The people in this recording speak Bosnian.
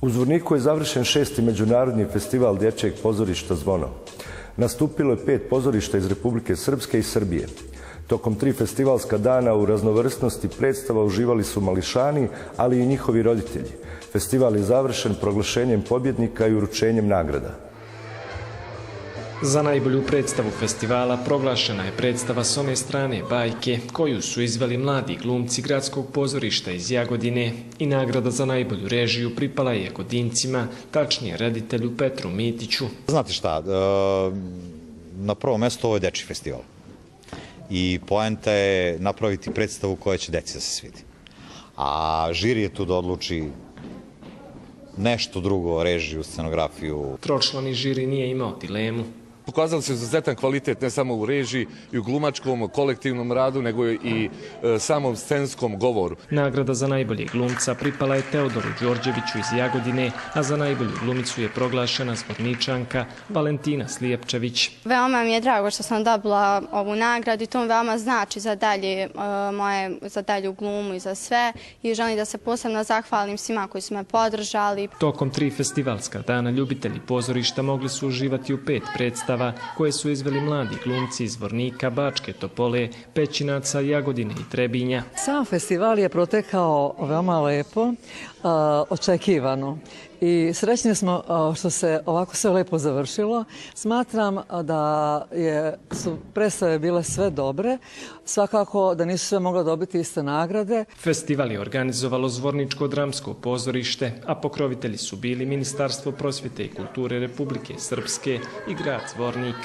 U Zvorniku je završen 6. međunarodni festival dječjeg pozorišta Zvono. Nastupilo je 5 pozorišta iz Republike Srpske i Srbije. Tokom 3 festivalska dana u raznovrsnosti predstava uživali su mališani, ali i njihovi roditelji. Festival je završen proglašenjem pobjednika i uručenjem nagrada. Za najbolju predstavu festivala proglašena je predstava S one strane bajke, koju su izveli mladi glumci Gradskog pozorišta iz Jagodine, i nagrada za najbolju režiju pripala je Jagodincima, tačnije reditelju Petru Mitiću. Znate šta, na prvom mjestu ovo je dečji festival i poenta je napraviti predstavu koja će deci da se svidi. A žiri je tu da odluči nešto drugo, režiju, scenografiju. Tročlani žiri nije imao dilemu. Pokazali su izuzetan kvalitet ne samo u režiji i u glumačkom kolektivnom radu, nego i samom scenskom govoru. Nagrada za najboljeg glumca pripala je Teodoru Đorđeviću iz Jagodine, a za najbolju glumicu je proglašena Zvorničanka Valentina Slijepčević. Veoma mi je drago što sam dobila ovu nagradu i to mi veoma znači za dalju glumu i za sve, i želim da se posebno zahvalim svima koji su me podržali. Tokom 3 festivalska dana ljubitelji pozorišta mogli su uživati u 5 predstava koje su izveli mladi glumci iz Zvornika, Bačke Topole, Pećinaca, Jagodine i Trebinja. Sam festival je protekao veoma lepo, očekivano. I srećni smo što se ovako sve lepo završilo. Smatram da su predstave bile sve dobre, svakako da nisu sve mogle dobiti iste nagrade. Festival je organizovalo Zvorničko dramsko pozorište, a pokrovitelji su bili Ministarstvo prosvjete i kulture Republike Srpske i grad Zvornik.